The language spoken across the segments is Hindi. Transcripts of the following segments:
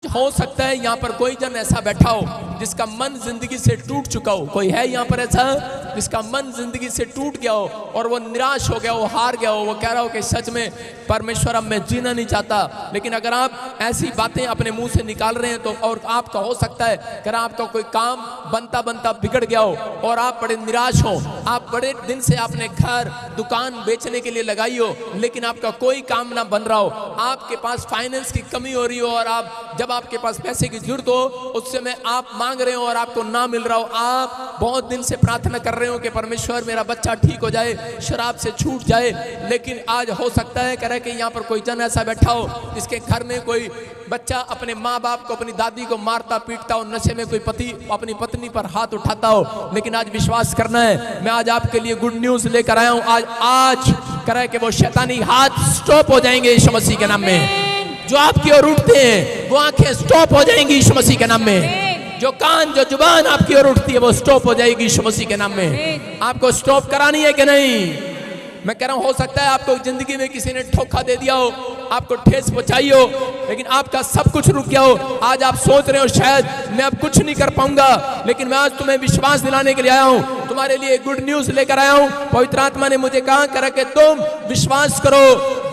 हो सकता है यहाँ पर कोई जन ऐसा बैठा हो जिसका मन जिंदगी से टूट चुका हो। कोई है यहाँ पर ऐसा जिसका मन जिंदगी से टूट गया हो और वो निराश हो गया हो, हार गया हो, वो कह रहा हो कि सच में परमेश्वर अब मैं जीना नहीं चाहता। लेकिन अगर आप ऐसी बातें अपने मुंह से निकाल रहे हैं तो और आपका हो सकता है अगर आपका कोई काम बनता बनता बिगड़ गया हो और आप बड़े निराश हो, आप बड़े दिन से आपने घर दुकान बेचने के लिए लगाई हो लेकिन आपका कोई काम ना बन रहा हो, आपके पास फाइनेंस की कमी हो रही हो और आप जब आपके पास पैसे की जरूरत हो उस समय आप मांग रहे हो और आपको ना मिल रहा हो, आप बहुत दिन से प्रार्थना कर रहे हो कि परमेश्वर मेरा बच्चा ठीक हो जाए, शराब से छूट जाए, लेकिन आज हो सकता है कह रहे कि यहाँ पर कोई जन ऐसा बैठा हो जिसके घर में कोई बच्चा अपने माँ बाप को, अपनी दादी को मारता पीटता हो, नशे में कोई पति अपनी पत्नी पर हाथ उठाता हो। लेकिन आज विश्वास करना है, मैं आज आपके लिए गुड न्यूज लेकर आया हूँ। आज करे कि वो शैतानी हाथ स्टॉप हो जाएंगे यीशु मसीह के नाम में। जो आपकी ओर उठते हैं वो आंखें स्टॉप हो जाएंगी यीशु मसीह के नाम में। जो कान जो जुबान आपकी ओर उठती है वो स्टॉप हो जाएगी यीशु मसीह के नाम में। आपको स्टॉप करानी है कि नहीं? मैं कह रहा हूं हो सकता है आपको जिंदगी में किसी ने धोखा दे दिया हो, आपको ठेस पहुंचाई हो, लेकिन आपका सब कुछ रुक गया हो। आज आप सोच रहे हो शायद मैं अब कुछ नहीं कर पाऊंगा, लेकिन मैं आज तुम्हें विश्वास दिलाने के लिए आया हूं, तुम्हारे लिए गुड न्यूज लेकर आया हूं। पवित्र आत्मा ने मुझे कहा करा कि तुम विश्वास करो,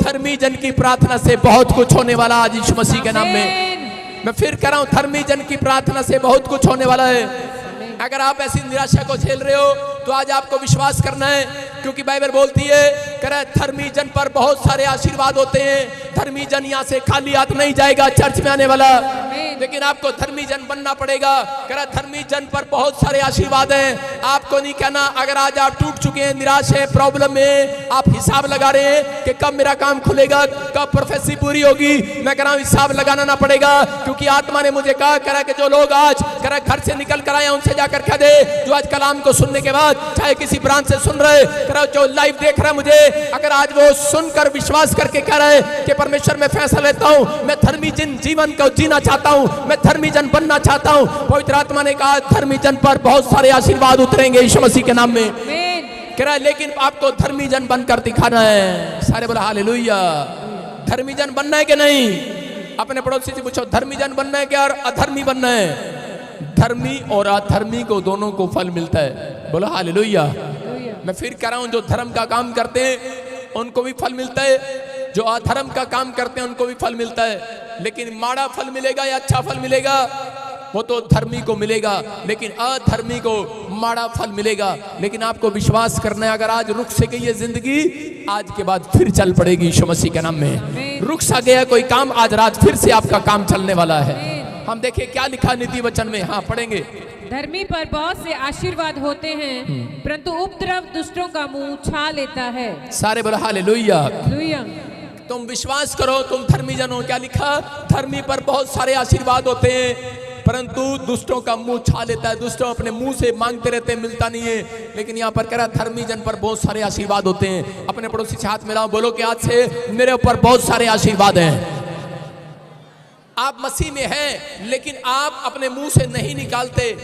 धर्मी जन की प्रार्थना से बहुत कुछ होने वाला आज यीशु मसीह के नाम में। मैं फिर कह रहा हूं, धर्मी जन की प्रार्थना से बहुत कुछ होने वाला है। अगर आप ऐसी निराशा को झेल रहे हो तो आज आपको विश्वास करना है, क्योंकि बाइबल बोलती है करे धर्मी जन पर बहुत सारे आशीर्वाद होते हैं। धर्मी जन यहाँ से खाली हाथ नहीं जाएगा चर्च में आने वाला, लेकिन आपको धर्मी जन बनना पड़ेगा। करे धर्मी जन पर बहुत सारे आशीर्वाद हैं। आपको नहीं कहना अगर आज आप टूट चुके हैं, निराश है, प्रॉब्लम में, आप हिसाब लगा रहे हैं कि कब मेरा काम खुलेगा, कब प्रोफेसी पूरी होगी। मैं कह रहा हूं हिसाब लगाना ना पड़ेगा, क्योंकि आत्मा ने मुझे कहा करा कि जो लोग आज करा घर से निकल कर आए उनसे जाकर कह दे, जो आज कलाम को सुनने के बाद चाहे किसी ब्रांच से सुन रहे करा, जो लाइव देख रहा है मुझे, अगर आज वो सुनकर विश्वास करके कह रहे कि परमेश्वर मैं फैसला लेता हूं, मैं धर्मी जीवन को जीना चाहता हूं, मैं धर्मी जन बनना चाहता हूं। पवित्र आत्मा ने कहा धर्मी जन पर बहुत सारे आशीर्वाद उतरेंगे यीशु मसीह के नाम में। कह रहा है लेकिन आपको धर्मी जन बनकर दिखाना है। सारे बोला हालेलुया। धर्मी जन बनना है कि नहीं? अपने पड़ोसी से पूछो धर्मी जन बनना है क्या और अधर्मी बनना है? धर्मी और अधर्मी को दोनों को फल मिलता है। बोलो हालेलुया। मैं फिर कह रहा हूं, जो धर्म का काम करते हैं उनको भी फल मिलता है, जो अधर्म का काम करते हैं उनको भी फल मिलता है। लेकिन माड़ा फल मिलेगा या अच्छा फल मिलेगा वो तो धर्मी को मिलेगा, लेकिन अधर्मी को माड़ा फल मिलेगा। लेकिन आपको विश्वास करना है, अगर आज रुक से गई है जिंदगी, आज के बाद फिर चल पड़ेगी यीशु मसीह के नाम में। रुक सा गया कोई काम, आज रात फिर से आपका काम चलने वाला है। हम देखें क्या लिखा नीति वचन में। हाँ पढ़ेंगे। धर्मी पर बहुत से आशीर्वाद होते हैं, परंतु उपद्रव दुष्टों का मुंह छा लेता है। सारे बोला हालेलुया। हालेलुया। तुम विश्वास करो, तुम धर्मी जन हो। क्या लिखा? धर्मी पर बहुत सारे आशीर्वाद होते हैं, परंतु दुष्टों का मुंह छा लेता है। दुष्टों अपने मुंह से मांगते रहते हैं, मिलता नहीं है। लेकिन यहाँ पर कह रहा धर्मी जन पर बहुत सारे आशीर्वाद होते हैं। अपने पड़ोसी से हाथ मिलाओ, बोलो कि आज से मेरे ऊपर बहुत सारे आशीर्वाद हैं। आप मसीह में हैं, लेकिन आप अपने मुंह से नहीं निकालते,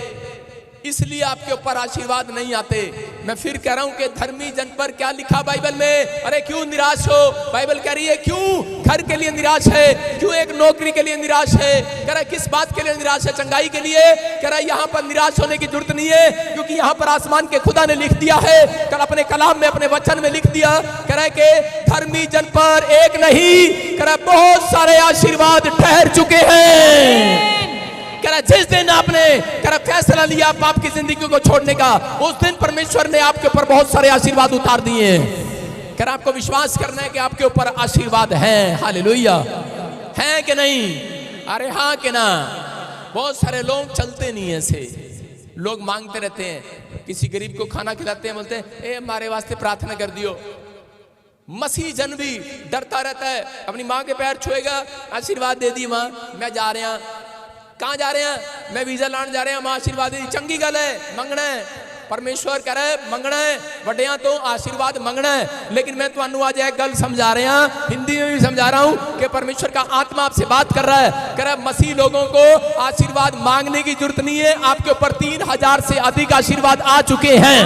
इसलिए आपके ऊपर आशीर्वाद नहीं आते। मैं फिर कह रहा हूं कि धर्मी जन पर क्या लिखा बाइबल में? अरे क्यों निराश हो? बाइबल कह रही है क्यों घर के लिए निराश है, क्यों एक नौकरी के लिए निराश है। कह रहा किस बात के लिए निराश है? चंगाई के लिए। कह रहा यहाँ पर निराश होने की जरूरत नहीं है, क्योंकि यहाँ पर आसमान के खुदा ने लिख दिया है, कल अपने कलाम में अपने वचन में लिख दिया। कह रहा है कि धर्मी जन पर एक नहीं, कह रहा बहुत सारे आशीर्वाद ठहर चुके हैं। कह रहा जिस दिन आपने कह रहा फैसला लिया पाप की जिंदगी को छोड़ने का, उस दिन परमेश्वर ने आपके ऊपर बहुत सारे आशीर्वाद उतार दिए हैं। कह रहा आपको विश्वास करना है कि आपके ऊपर आशीर्वाद हैं। हालेलुया। हैं कि नहीं? अरे हाँ कि ना? बहुत सारे लोग चलते नहीं है ऐसे, लोग मांगते रहते हैं, किसी गरीब को खाना खिलाते हैं, बोलते हैं ए हमारे वास्ते प्रार्थना कर दियो। मसीह जन भी डरता रहता है, अपनी माँ के पैर छुएगा, आशीर्वाद दे दी माँ, मैं जा रहा। कहाँ जा रहे हैं? मैं वीजा लाने जा रहे हैं, माँ आशीर्वाद दी। चंगी गल है, मंगना है। परमेश्वर कह रहा है मंगना है, वड्डियां तो आशीर्वाद मंगना है। लेकिन मैं तुहानू आज एक गल समझा रहा हूं, हिंदी में भी समझा रहा हूं कि परमेश्वर का आत्मा आपसे बात कर रहा है। कह रहा है मसीह लोगों को आशीर्वाद मांगने की जरूरत नहीं है, आपके ऊपर 3000 से अधिक आशीर्वाद आ चुके हैं।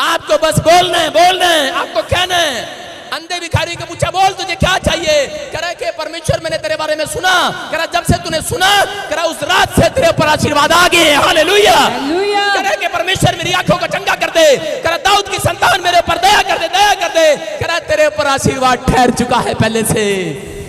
आपको बस बोलना है, आपको कहना है अंधे भिखारी को पूछा, बोल तुझे क्या चाहिए? कह रहा है कि परमेश्वर मैंने तेरे बारे में सुना। कह रहा जब से तूने सुना, कह रहा उस रात से तेरे ऊपर आशीर्वाद आ गए। हालेलुया। कह रहा कि परमेश्वर मेरी आंखों को चंगा कर दे। कह रहा दाऊद की संतान मेरे ऊपर दया कर दे, दया कर दे। कह रहा तेरे ऊपर आशीर्वाद ठहर चुका है पहले से।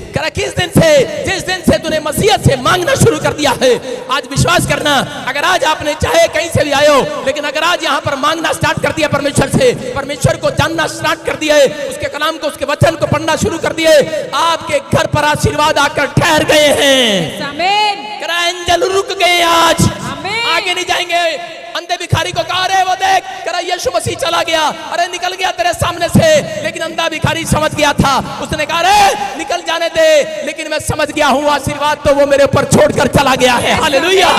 कह रहा किस दिन से? जिस दिन से तूने मसीहत से मांगना शुरू कर दिया है। आज विश्वास करना, अगर आज आपने चाहे कहीं से भी आए हो, लेकिन अगर आज यहाँ पर मांगना स्टार्ट कर दिया परमेश्वर से, परमेश्वर को जानना स्टार्ट कर दिया है, उसके कलाम को, उसके वचन को पढ़ना शुरू कर दिए, आपके घर पर आशीर्वाद आकर ठहर गए हैं। आमीन। कह रहा एंजल रुक गए, आज आमीन। आगे नहीं जाएंगे। अंधे भिखारी को कहा, अरे वो देख, कह रहा यीशु मसीह चला गया, अरे निकल गया तेरे सामने से। लेकिन अंधा भिखारी समझ गया था, उसने कहा अरे निकल जाने दे, लेकिन मैं समझ गया हूँ आशीर्वाद तो वो मेरे ऊपर छोड़कर चला गया है। हालेलुया।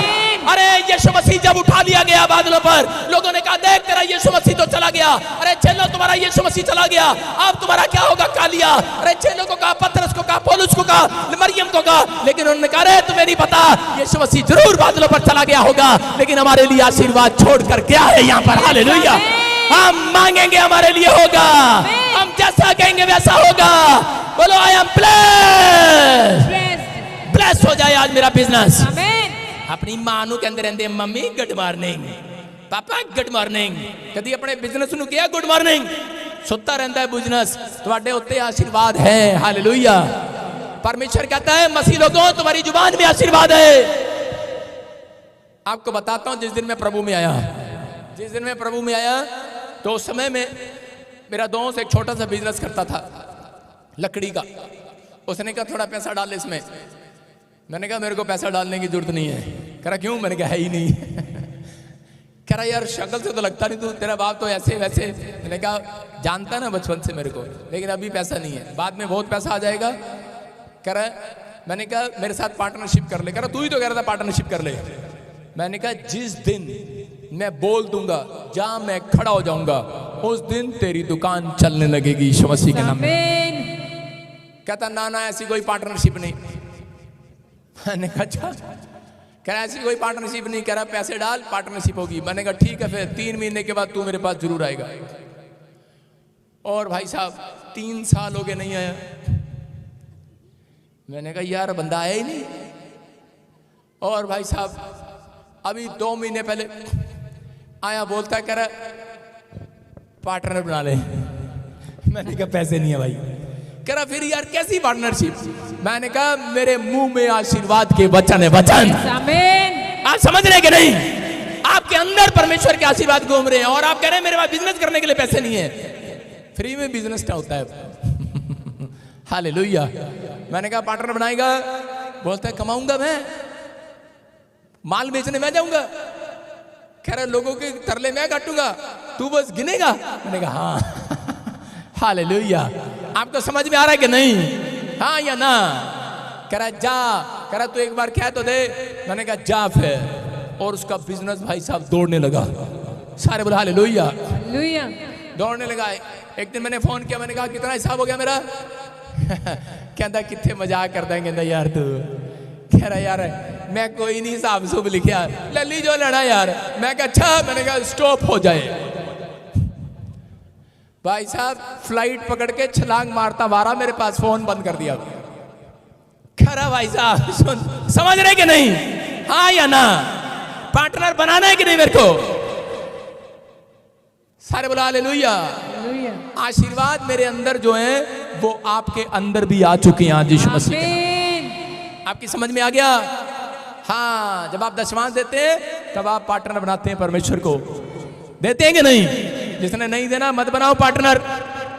अरे यीशु मसीह जब उठा लिया गया बादलों पर, लोगों ने कहा देख तेरा यीशु मसीह तो चला गया। अरे चलो तुम्हारा यीशु मसीह चला गया, अब तुम्हारा क्या होगा? कालिया। अरे चेलों को कहा, पतरस को कहा, पौलुस को कहा, मरियम को कहा, लेकिन उन्होंने कहा अरे तुम्हें नहीं पता, यीशु मसीह जरूर बादलों पर चला गया होगा, लेकिन हमारे लिए आशीर्वाद छोड़कर गया है यहाँ पर। हालेलुया। हम मांगेंगे हमारे लिए होगा, हम जैसा कहेंगे वैसा होगा। बोलो आई एम ब्लेस्ड। ब्लेस हो जाए आज मेरा बिजनेस। अपनी मां नू कहंदे रहंदे, मम्मी गुड मॉर्निंग, पापा गुड मॉर्निंग। कदी अपने बिजनेस नू किया गुड मॉर्निंग? सुता रहता है बिजनेस, तुम्हारे उत्ते आशीर्वाद है। हालेलुया। परमेश्वर कहता है मसीह लोगों तुम्हारी जुबान में आशीर्वाद है। आपको बताता हूं, जिस दिन मैं प्रभु में आया, जिस दिन मैं प्रभु में आया, तो उस समय में मेरा दोस्त एक छोटा सा बिजनेस करता था लकड़ी का। उसने कहा थोड़ा पैसा डाल इसमें। मैंने कहा मेरे को पैसा डालने की जरूरत नहीं है। कह रहा क्यों? मैंने कहा है ही नहीं। कह रहा यार शक्ल से तो लगता नहीं तू, तेरा बाप तो ऐसे वैसे। मैंने कहा जानता ना बचपन से मेरे को, लेकिन अभी पैसा नहीं है, बाद में बहुत पैसा आ जाएगा। कह रहा मैंने कहा मेरे साथ पार्टनरशिप कर ले। कह रहा तू ही तो कह रहा था पार्टनरशिप कर ले। मैंने कहा जिस दिन मैं बोल दूंगा जहां मैं खड़ा हो जाऊंगा, उस दिन तेरी दुकान चलने लगेगी यीशु मसीह के नाम में। कहता ना ना ऐसी कोई पार्टनरशिप नहीं। मैंने कहा अच्छा। कह रहा ऐसी कोई पार्टनरशिप नहीं। कह रहा पैसे डाल पार्टनरशिप होगी। मैंने कहा ठीक है, फिर 3 महीने के बाद तू मेरे पास जरूर आएगा। और भाई साहब 3 साल हो गए नहीं आया। मैंने कहा यार बंदा आया ही नहीं। और भाई साहब अभी 2 महीने पहले आया, बोलता है कह रहा पार्टनर बना ले। मैंने कहा पैसे नहीं है भाई। कह रहा फिर यार कैसी पार्टनरशिप? मैंने कहा मेरे मुंह में आशीर्वाद के वचन है, वचन। आप समझ रहे कि नहीं? आपके अंदर परमेश्वर के आशीर्वाद घूम रहे हैं और आप कह रहे हैं मेरे पास बिजनेस करने के लिए पैसे नहीं है। फ्री में बिजनेस क्या होता है? हालेलुया। मैंने कहा पार्टनर बनाएगा? बोलता है कमाऊंगा मैं, माल बेचने मैं जाऊंगा। कह रहा लोगों के तरले मैं काटूंगा, तू बस गिनेगा। मैंने कहा हाँ। हालेलुया। आपको समझ में आ रहा है कि नहीं? हाँ या ना? कह रहा जा। कह रहा तू एक बार कह तो दे। मैंने कहा जा फिर। और उसका बिजनेस भाई साहब दौड़ने लगा। सारे बोले हालेलुया। दौड़ने लगा। एक दिन मैंने फोन किया, मैंने कहा कितना हिसाब हो गया मेरा? कहता कितने मजाक करता है। कहता यार तू। कह रहा यार मैं कोई नहीं हिसाब सुब लिखा, लली जो लड़ा यार। मैं कहा अच्छा। मैंने कहा स्टॉप हो जाए। भाई साहब फ्लाइट पकड़ के छलांग मारता वारा मेरे पास, फोन बंद कर दिया। कह रहा भाई साहब सुन, समझ रहे कि नहीं? हाँ या ना? पार्टनर बनाना है कि नहीं मेरे को? सारे बोला हालेलुया। आशीर्वाद मेरे अंदर जो है वो आपके अंदर भी आ चुके हैं आज यीशु मसीह के। आपकी समझ में आ गया? हाँ, जब आप दशमांश देते हैं तब आप पार्टनर बनाते हैं परमेश्वर को। देते हैं कि नहीं? जिसने नहीं देना मत बनाओ पार्टनर।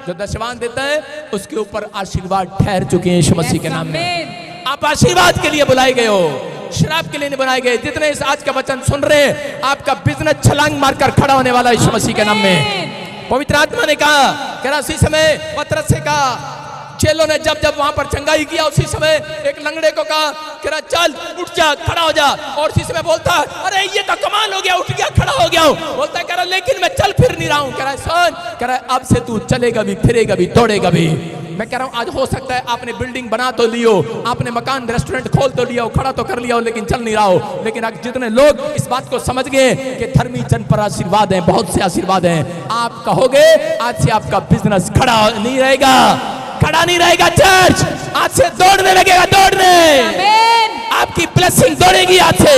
जो दशमांश देता है उसके ऊपर आशीर्वाद ठहर चुके हैं यीशु मसीह के नाम में। आप आशीर्वाद के लिए बुलाए गए हो, शराब के लिए नहीं बनाए गए। जितने इस आज का वचन सुन रहे हैं, आपका बिजनेस छलांग मारकर खड़ा होने वाला यीशु मसीह के नाम में। पवित्र आत्मा ने कहा, कह रहा उसी समय पतरस से कहा, चेलों ने जब जब वहां पर चंगाई किया, उसी समय एक लंगड़े को कहा, कह रहा चल उठ जा, खड़ा हो जा। और उसी समय बोलता अरे ये तो कमाल हो गया, उठ गया, खड़ा हो गया हूं। बोलता कह रहा लेकिन मैं चल फिर नहीं रहा हूं। कह रहा सुन, कह रहा अब से तू चलेगा भी, फिरेगा भी, दौड़ेगा भी। मैं कह रहा हूं आज हो सकता है आपने बिल्डिंग बना तो लियो, आपने मकान रेस्टोरेंट खोल तो लिया हो, खड़ा तो कर लिया हो, लेकिन चल नहीं रहा हो। लेकिन आज जितने लोग इस बात को समझ गए कि धर्मी जन पर आशीर्वाद है, बहुत से आशीर्वाद हैं, आप कहोगे आज से आपका बिजनेस खड़ा नहीं रहेगा, खड़ा नहीं रहेगा। चर्च आज से दौड़ने लगेगा, दौड़ने। आपकी ब्लेसिंग दौड़ेगी आज से।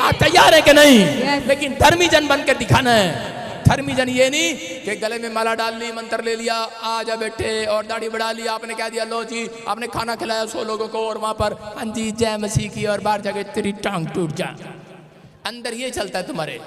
आप तैयार है कि नहीं? लेकिन धर्मी जन बनकर दिखाना है। धर्मी जन ये नहीं कि गले में माला डाल ली, मंत्र ले लिया, आ जा बैठे और दाढ़ी बढ़ा लिया, आपने कह दिया लो जी आपने खाना खिलाया 100 लोगों को और वहां पर हाँ जी जय मसीह की और बाहर जाके तेरी टांग टूट जा। अंदर ये चलता है तुम्हारे।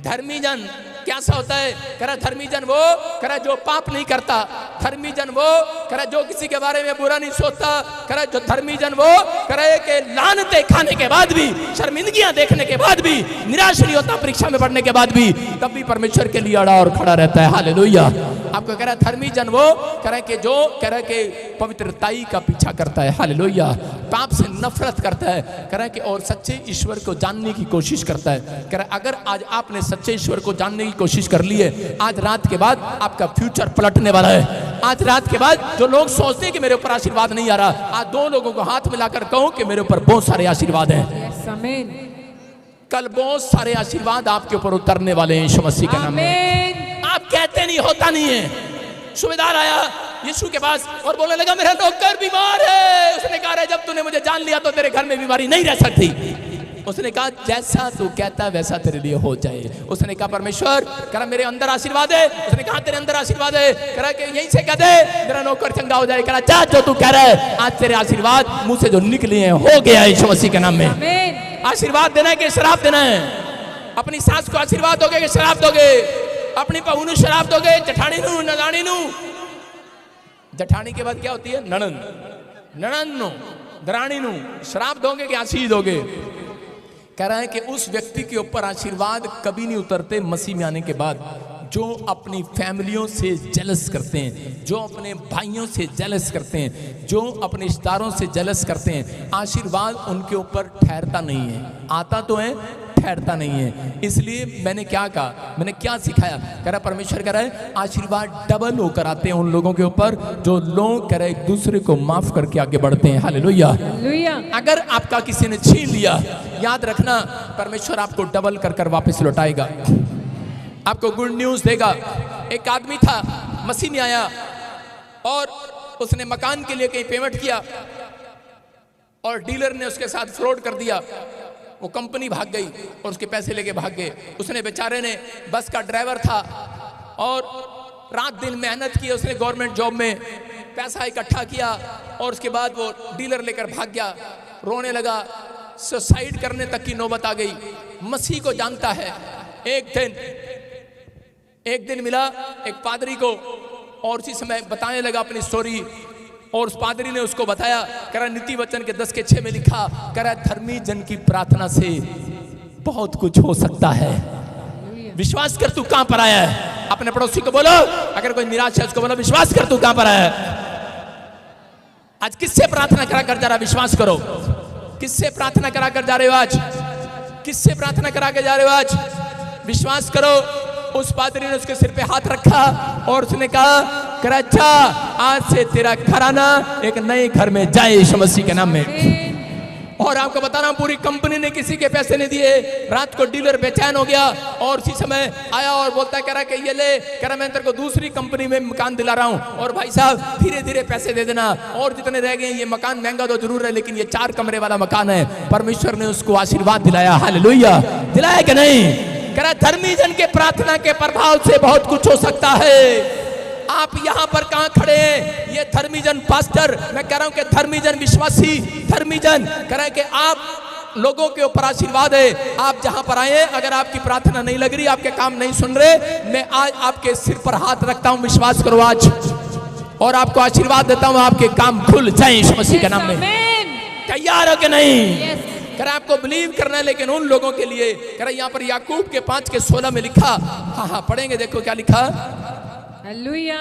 धर्मी जन कैसा होता है? कह रहा धर्मी जन वो कह रहा जो पाप नहीं करता, धर्मी जन वो कह रहा जो किसी के बारे में बुरा नहीं सोचता, कह रहा जो धर्मी जन वो कह रहा कि लानतें खाने के बाद भी, शर्मिंदगियां देखने के बाद भी निराश नहीं होता, परीक्षा में पढ़ने के बाद भी, तब भी परमेश्वर के लिए अड़ा और खड़ा रहता है। हालेलुया। आपको कह रहा धर्मी जन वो कह रहा कि जो कह रहा कि पवित्रताई का पीछा करता है। हालेलुया। पाप से नफरत करता है, कह रहा कि और सच्चे ईश्वर को जानने की कोशिश करता है। कह रहा अगर आज आपने सच्चे ईश्वर को जानने की कोशिश कर ली है, आज रात के बाद आपका फ्यूचर पलटने वाला है। आज रात के बाद जो लोग सोचते हैं कि मेरे ऊपर आशीर्वाद नहीं आ रहा, आज 2 लोगों को हाथ मिलाकर कहो कि मेरे ऊपर बहुत सारे आशीर्वाद हैं। कल बहुत सारे आशीर्वाद आपके ऊपर उतरने वाले हैं यीशु मसीह के नाम में। आप कहते नहीं, होता नहीं है। सूबेदार आया यीशु के पास और बोलने लगा मेरा नौकर बीमार है। उसने कहा जब तूने मुझे जान लिया तो तेरे घर में बीमारी नहीं रह सकती। उसने कहा जैसा तू कहता वैसा तेरे लिए हो जाए। उसने कहा परमेश्वर कह मेरे अंदर आशीर्वाद है। उसने कहा तेरे अंदर आशीर्वाद है, कह कि यहीं से कह दे मेरा नौकर चंगा हो जाए। कह जा जो तू कह रहा है, आज तेरे आशीर्वाद मुंह से जो निकले हैं हो गया है यीशु मसीह के नाम में। आशीर्वाद देना है कि शराब देना है? अपनी सास को आशीर्वाद दोगे कि शराब दोगे? अपनी बहू नू शराब दोगे? जठानी नू, नदानी नू? जठानी के बाद क्या होती है? नणन। नणन नो, दरानी नू शराब दोगे कि आशीष दोगे? कह रहा है कि उस व्यक्ति के ऊपर आशीर्वाद कभी नहीं उतरते मसीह में आने के बाद जो अपनी फैमिलियों से जेलस करते हैं, जो अपने भाइयों से जेलस करते हैं, जो अपने रिश्तेदारों से जेलस करते हैं। आशीर्वाद उनके ऊपर ठहरता नहीं है। आता तो है, ठहरता नहीं है। इसलिए मैंने क्या कहा, मैंने क्या सिखाया? कह रहा परमेश्वर कह रहा है आशीर्वाद डबल होकर आते हैं उन लोगों के ऊपर जो लोग कह रहे एक दूसरे को माफ करके आगे बढ़ते हैं। हालेलुया। अगर आपका किसी ने छीन लिया, याद रखना परमेश्वर आपको डबल कर कर वापस लौटाएगा, आपको गुड न्यूज देगा। एक आदमी था, मसीह में आया और उसने मकान के लिए कहीं पेमेंट किया और डीलर ने उसके साथ फ्रॉड कर दिया। वो कंपनी भाग गई और उसके पैसे लेके भाग गए। उसने बेचारे ने, बस का ड्राइवर था और रात दिन मेहनत की, उसने गवर्नमेंट जॉब में पैसा इकट्ठा किया और उसके बाद वो डीलर लेकर भाग गया। रोने लगा, सुसाइड करने तक की नौबत आ गई। मसीह को जानता है। एक दिन मिला एक पादरी को और उसी समय बताने लगा अपनी स्टोरी और उस पादरी ने उसको बताया। कह रहा नीति वचन के 10:6 में लिखा, कह रहा धर्मी जन की प्रार्थना से बहुत कुछ हो सकता है। विश्वास कर तू कहां पर आया है। अपने पड़ोसी को बोलो, अगर कोई निराश है उसको बोलो विश्वास कर तू कहां पर आया है। आज किससे प्रार्थना करा कर जा रहा? विश्वास करो। किससे प्रार्थना करा कर जा रहे हो आज? किससे प्रार्थना करा के जा रहे हो आज? विश्वास करो। उस पादरी ने उसके सिर पे हाथ रखा और उसने कहा कर अच्छा आज से तेरा घराना एक नए घर में जाए यीशु मसीह के नाम में। और आपको बता रहा हूं पूरी कंपनी ने किसी के पैसे नहीं दिए। रात को डीलर बेचैन हो गया और उसी समय आया और बोलता कह रहा कि ये ले, कह रहा मैं तेरे को दूसरी कंपनी में मकान दिला रहा हूं और भाई साहब धीरे धीरे पैसे दे देना और जितने रह गए। ये मकान महंगा तो जरूर है लेकिन ये 4 कमरे वाला मकान है। परमेश्वर ने उसको आशीर्वाद दिलाया। हालेलुया। दिलाया कि नहीं? कह रहा धर्मी जन के प्रार्थना के प्रभाव से बहुत कुछ हो सकता है। आप यहां पर कहां खड़े हैं? ये धर्मी जन पास्टर, मैं कह रहा हूं कि धर्मी जन विश्वासी, धर्मी जन कह रहा है कि आप लोगों के ऊपर आशीर्वाद है। आप जहां पर आए हैं, अगर आपकी प्रार्थना नहीं लग रही, आपके काम नहीं सुन रहे, मैं आज आपके सिर पर हाथ रखता हूं, विश्वास करो आज, और आपको आशीर्वाद देता हूं, आपके काम खुल जाए यीशु मसीह के नाम में। तैयार हो कि नहीं? कर आपको बिलीव करना है लेकिन उन लोगों के लिए। कर यहाँ पर याकूब के 5:16 में लिखा, हाँ पढ़ेंगे, देखो क्या लिखा। हालेलुया।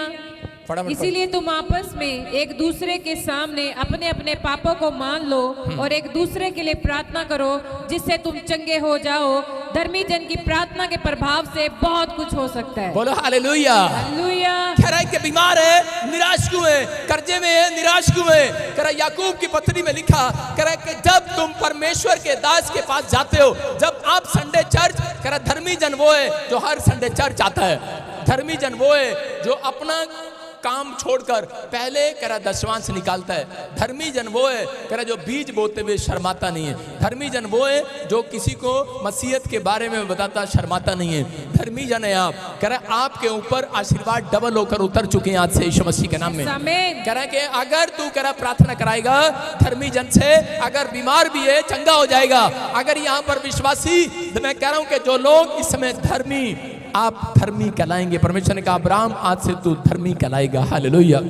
इसीलिए तुम आपस में एक दूसरे के सामने अपने अपने पापों को मान लो और एक दूसरे के लिए प्रार्थना करो जिससे तुम चंगे हो जाओ। धर्मी जन की प्रार्थना के प्रभाव से बहुत कुछ हो सकता है। बोलो हालेलुया। हालेलुया। कह रहा है कि बीमार है, निराश क्यों है, कर्जे में है, निराश क्यों है। कह रहा है याकूब की पत्री में लिखा, कह रहा है कि जब तुम परमेश्वर के दास के पास जाते हो, जब आप संडे चर्च, कह रहा धर्मी जन वो है जो हर संडे चर्च आता है। धर्मी जन वो है जो अपना काम छोड़कर पहले कह रहा दशवांश निकालता है। धर्मी जन वो है कह रहा जो बीज बोते हुए शर्माता नहीं है। धर्मी जन वो है जो किसी को मसीहत के बारे में बताता शर्माता नहीं है। धर्मी जन है आप। कह रहा आपके ऊपर आशीर्वाद डबल होकर उतर चुके हैं आज से यीशु मसीह के नाम में। कह रहा है कि अगर तू कह रहा प्रार्थना कराएगा धर्मी जन से, अगर बीमार भी है चंगा हो जाएगा। अगर यहाँ पर विश्वासी, मैं कह रहा हूँ कि जो लोग इस समय धर्मी, आप धर्मी कहलाएंगे। परमेश्वर ने कहा अब्राहम आज से तू धर्मी कहलाएगा। हालेलुया।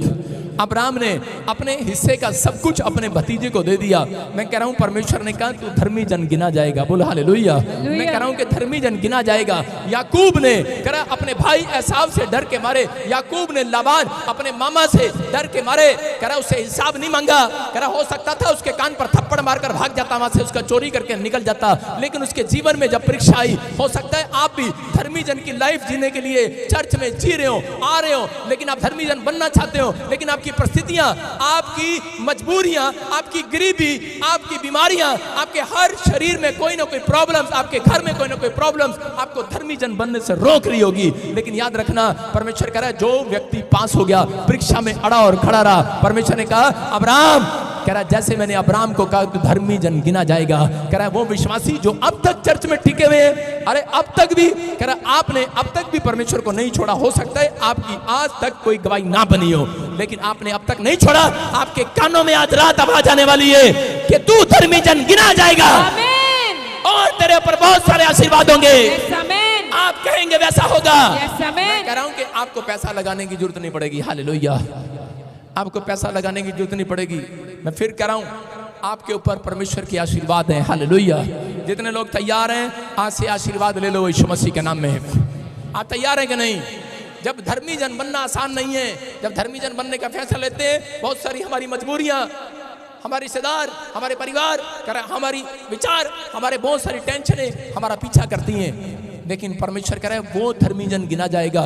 अब्राहम ने अपने हिस्से का सब कुछ अपने भतीजे को दे दिया। मैं कह रहा हूं परमेश्वर ने कहा तू धर्मी जन गिना जाएगा। बोलो हालेलुया। मैं कह रहा हूं कि धर्मी जन गिना जाएगा। याकूब ने कह रहा अपने भाई एसाव से डर के मारे, याकूब ने लाबान अपने मामा से डर के मारे, कह रहा उससे हिसाब नहीं मांगा। कह रहा हो सकता था उसके कान पर थप्पड़ मारकर भाग जाता, वहां से उसका चोरी करके निकल जाता, लेकिन उसके जीवन में जब परीक्षा आई, हो सकता है आप भी धर्मी जन की लाइफ जीने के लिए चर्च में जी रहे हो, आ रहे हो, लेकिन आप धर्मी जन बनना चाहते हो, लेकिन आपकी परिस्थितियां, आपकी मजबूरियां, आपकी गरीबी, आपकी बीमारियां, आपके हर शरीर में कोई ना कोई प्रॉब्लम्स, आपके घर में कोई ना कोई प्रॉब्लम्स आपको धर्मी जन बनने से रोक रही होगी। लेकिन याद रखना परमेश्वर कह रहा है जो व्यक्ति पास हो गया, परीक्षा में अड़ा और खड़ा रहा, परमेश्वर ने कहा अब्राहम, कह रहा जैसे मैंने अब्राहम को कहा तो धर्मी जन गिना जाएगा। कह रहा है वो विश्वासी जो अब तक चर्च में टिके हुए हैं, अरे अब तक भी, कह रहा आपने अब तक भी परमेश्वर को नहीं छोड़ा। हो सकता है आपकी आज तक कोई गवाही ना बनी हो, लेकिन आपने अब तक नहीं छोड़ा। आपके कानों में आज रात आवाज आने वाली है कि तू धर्मी जन गिना जाएगा और तेरे ऊपर बहुत सारे आशीर्वाद होंगे। आप कहेंगे वैसा होगा। मैं कह रहा हूं कि आपको पैसा लगाने की जरूरत नहीं पड़ेगी। हालेलुया। आपको पैसा लगाने की जरूरत नहीं पड़ेगी। मैं फिर कह रहा हूं आपके ऊपर परमेश्वर के आशीर्वाद है। हालेलुया। जितने लोग तैयार हैं आज से आशीर्वाद ले लो यीशु मसीह के नाम में। आप तैयार हैं कि नहीं? जब धर्मी जन बनना आसान नहीं है, जब धर्मी जन बनने का फैसला लेते हैं, बहुत सारी हमारी मजबूरियां, हमारे रिश्तेदार, हमारे परिवार, हमारी विचार, हमारे बहुत सारी टेंशनें हमारा पीछा करती हैं, लेकिन परमेश्वर कह रहा है वो धर्मी जन गिना जाएगा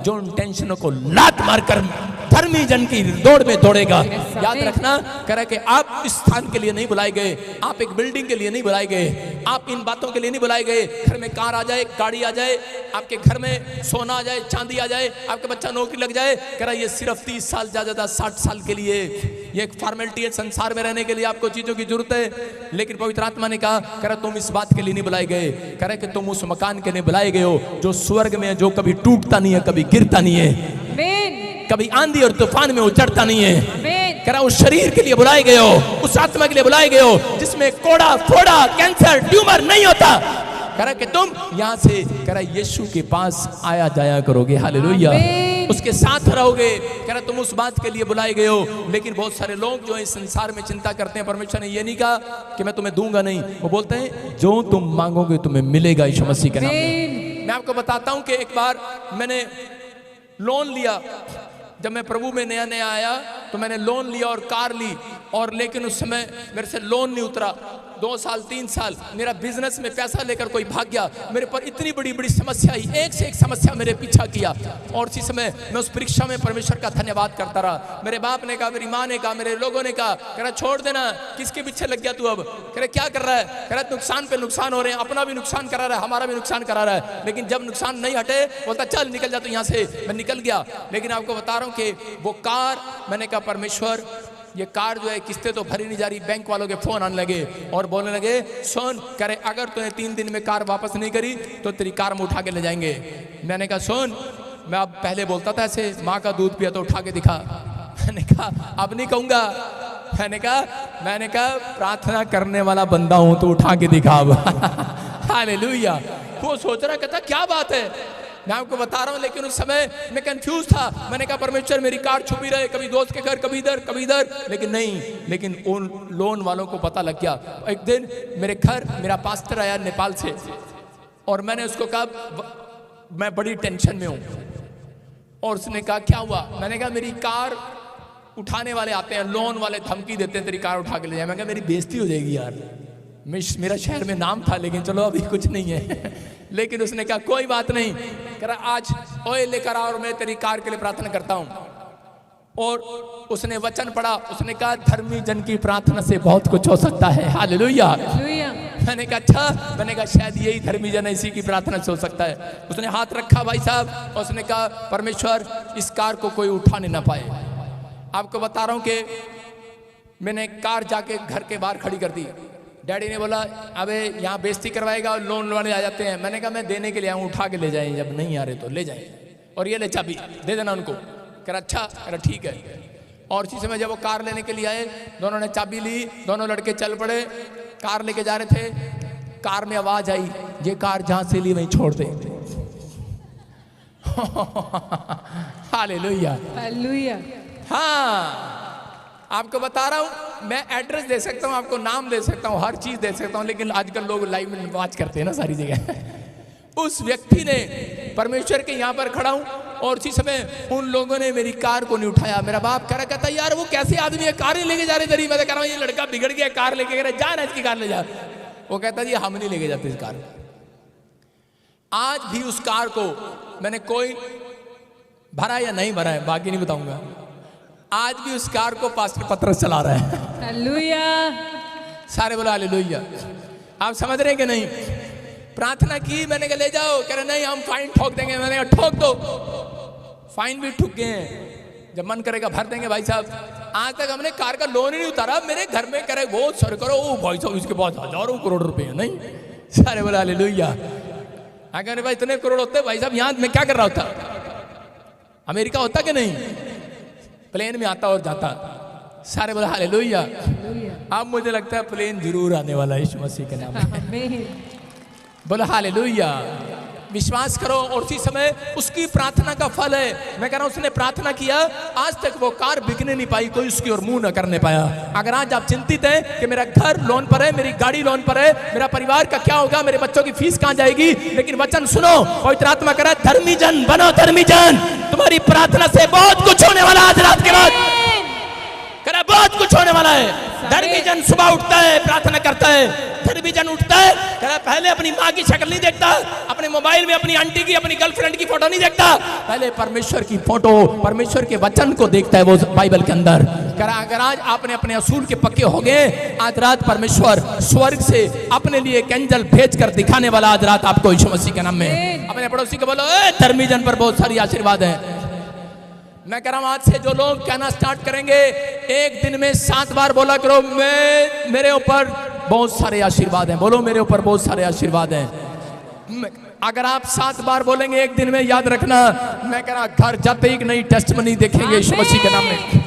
जो उन टेंशनों को लात मारकर धर्मी जन की दौड़ में दौड़ेगा। याद रखना कह रहा है कि आप इस स्थान के लिए नहीं बुलाए गए, आप एक बिल्डिंग के लिए नहीं बुलाए गए, आप इन बातों के लिए नहीं बुलाए गए। घर में कार आ जाए, गाड़ी आ जाए, आपके घर में सोना आ जाए, चांदी आ जाए, आपके बच्चा नौकरी लग जाए, कह रहा है ये सिर्फ 30 साल ज्यादा 60 साल के लिए, ये एक फॉर्मेलिटी है। संसार में रहने के लिए आपको चीजों की जरूरत है, लेकिन पवित्र आत्मा ने कहा, कह रहा तुम इस बात के लिए नहीं बुलाए गए, कह रहा कि तुम उस मकान के लिए बुलाए गए हो जो स्वर्ग में है, जो कभी टूटता नहीं है, कभी गिरता नहीं है, कभी आंधी और तूफान में उचड़ता नहीं है। कह रहा उस शरीर के लिए बुलाए गए हो, उस आत्मा के लिए बुलाए गए हो जिसमें कोड़ा, फोड़ा, कैंसर, ट्यूमर नहीं होता। कह रहा कि तुम यहाँ से, कह रहा यीशु के पास आया जाया करोगे। हालेलुया। उसके साथ रहोगे। कह रहा तुम उस बात के लिए बुलाए गए हो। लेकिन बहुत सारे लोग जो इस संसार में चिंता करते हैं, परमेश्वर ने ये नहीं कहा कि मैं तुम्हें दूंगा नहीं, वो बोलते हैं जो तुम मांगोगे तुम्हें मिलेगा यीशु मसीह के नाम में। मैं आपको बताता हूँ कि एक बार मैंने लोन लिया, जब मैं प्रभु में नया नया आया तो मैंने लोन लिया और कार ली, और लेकिन उस समय मेरे से लोन नहीं उतरा। 2 साल 3 साल मेरा बिजनेस में पैसा लेकर कोई भाग गया, मेरे पर इतनी बड़ी बड़ी समस्या आई, एक से एक समस्या मेरे पीछा किया, और उसी समय मैं उस परीक्षा में परमेश्वर का धन्यवाद करता रहा। मेरे बाप ने कहा, मेरी माँ ने कहा, मेरे लोगों ने कहा, कह रहा छोड़ देना, किसके पीछे लग गया तू अब, कह रहा क्या कर रहा है, कह रहा नुकसान पे नुकसान हो रहे हैं, अपना भी नुकसान करा रहा है, हमारा भी नुकसान करा रहा है। लेकिन जब नुकसान नहीं हटे बोलता चल निकल जा, तो यहाँ से मैं निकल गया। लेकिन आपको बता रहा हूँ कि वो कार, मैंने कहा परमेश्वर ये कार जो है किस्तें तो भरी नहीं जा रही, बैंक वालों के फोन आने लगे और बोलने लगे सुन, करे अगर तूने 3 दिन में कार वापस नहीं करी तो तेरी कार में उठा के ले जाएंगे। मैंने कहा सुन, मैं अब पहले बोलता था ऐसे, माँ का दूध पिया तो उठा के दिखा, मैंने कहा अब नहीं कहूंगा। मैंने कहा प्रार्थना करने वाला बंदा हूं तो उठा के दिखा अब। हालेलुया। वो सोच रहा, कहता क्या बात है, मैं आपको बता रहा हूं, लेकिन उस समय मैं कंफ्यूज था। मैंने कहा परमेश्वर मेरी कार छुपी रहे, कभी दोस्त के घर, कभी इधर कभी इधर, लेकिन नहीं। लेकिन उन लोन वालों को पता लग गया। एक दिन मेरे घर मेरा पास्टर आया नेपाल से, और मैंने उसको कहा मैं बड़ी टेंशन में हूं, और उसने कहा क्या हुआ, मैंने कहा मेरी कार उठाने वाले आते हैं, लोन वाले धमकी देते हैं तेरी कार उठा के ले जाए। मैं कहा मेरी बेइज्जती हो जाएगी यार, मेरा शहर में नाम था, लेकिन चलो अभी कुछ नहीं है। लेकिन उसने कहा कोई बात नहीं, कह रहा आज ऑयल लेकर आओ और मैं तेरी कार के लिए प्रार्थना करता हूँ। और उसने वचन पढ़ा, उसने कहा धर्मी जन की प्रार्थना से बहुत कुछ हो सकता है। हालेलुया। मैंने कहा अच्छा, मैंने कहा शायद यही धर्मी जन है, इसी की प्रार्थना से हो सकता है। उसने हाथ रखा भाई साहब, और उसने कहा परमेश्वर इस कार को कोई उठा नहीं ना पाए। आपको बता रहा हूँ कि मैंने कार जाके घर के बाहर खड़ी कर दी। डैडी ने बोला अबे यहाँ बेइज्जती करवाएगा और लोन वाले आ जाते हैं। मैंने कहा मैं देने के लिए आऊँ, उठा के ले जाएं, जब नहीं आ रहे तो ले जाएं, और ये ले चाबी दे देना उनको। कह रहा अच्छा, कह रहा ठीक है। और इसी समय जब वो कार लेने के लिए आए, दोनों ने चाबी ली, दोनों लड़के चल पड़े, कार लेके जा रहे थे। कार में आवाज आई, ये कार जहां से ली वहीं छोड़ दे। Hallelujah, hallelujah. हाँ, आपको बता रहा हूं, मैं एड्रेस दे सकता हूं, आपको नाम दे सकता हूं, हर चीज दे सकता हूं, लेकिन आजकल लोग लाइव में वॉच करते हैं ना सारी जगह। उस व्यक्ति ने परमेश्वर के यहाँ पर खड़ा हूं, और उसी समय उन लोगों ने मेरी कार को नहीं उठाया। मेरा बाप कह रहा, कहता यार वो कैसे आदमी है, कार ही लेके जा रहे जरी। मैं कह रहा हूँ ये लड़का बिगड़ गया, कार लेके कह रहा जा ना इसकी कार ले जा। वो कहता जी हम नहीं लेके जाते इस कार। आज भी उस कार को मैंने कोई भरा या नहीं भरा है बाकी नहीं बताऊंगा, आज भी उस कार को पास्टर पत्रस चला रहा है। हालेलुया। सारे बोला हालेलुया। आप समझ रहे हैं कि नहीं? प्रार्थना की, मैंने कहा ले जाओ, कह रहे नहीं हम फाइन ठोक देंगे। मैंने कहा ठोक दो, फाइन भी ठुक गए हैं, जब मन करेगा भर देंगे। भाई साहब आज तक हमने कार का लोन ही नहीं उतारा। मेरे घर में करे बहुत सर करो, ओ भाई साहब इसके पास हजारों करोड़ रुपए हैं। नहीं, सारे बोला हालेलुया। अगर भाई इतने करोड़ होते भाई साहब, यहाँ मैं क्या कर रहा होता? अमेरिका होता कि नहीं? प्लेन में आता और जाता। सारे बोला हालेलुया। अब मुझे लगता है प्लेन जरूर आने वाला है यीशु मसीह के नाम में। बोला हालेलुया। विश्वास करो। और उसी समय उसकी प्रार्थना का फल है। मैं कह रहा हूं उसने प्रार्थना किया, आज तक वो कार बिकने नहीं पाई, कोई उसकी ओर मुंह न करने पाया। अगर आज आप चिंतित हैं कि मेरा घर लोन पर है, मेरी गाड़ी लोन पर है, मेरा परिवार का क्या होगा, मेरे बच्चों की फीस कहां जाएगी, लेकिन वचन सुनो, पवित्र आत्मा कह रहा है धर्मी जन बनो, धर्मी जन। तुम्हारी प्रार्थना से बहुत कुछ होने वाला आज रात के बाद, कह रहा बहुत कुछ होने वाला है। धर्मी जन सुबह उठता है, प्रार्थना करता है। धर्मी जन उठता है, कह रहा पहले अपनी माँ की शक्ल नहीं देखता, अपने मोबाइल में अपनी आंटी की, अपनी गर्लफ्रेंड की फोटो नहीं देखता, पहले परमेश्वर की फोटो, परमेश्वर के वचन को देखता है वो बाइबल के अंदर। कह रहा अगर आज आपने अपने असूल के पक्के हो गए, आज रात परमेश्वर स्वर्ग से अपने लिए एक एंजल भेज कर दिखाने वाला आज रात आपको यीशु मसीह के नाम में। अपने पड़ोसी को बोलो धर्मी जन पर बहुत सारी आशीर्वाद है। मैं कह रहा हूं आज से जो लोग कहना स्टार्ट करेंगे, एक दिन में 7 बार बोला करो मेरे ऊपर बहुत सारे आशीर्वाद हैं। बोलो मेरे ऊपर बहुत सारे आशीर्वाद हैं। अगर आप 7 बार बोलेंगे एक दिन में, याद रखना, मैं कह रहा घर जाते ही एक नई टेस्टमनी देखेंगे यीशु मसीह के नाम में।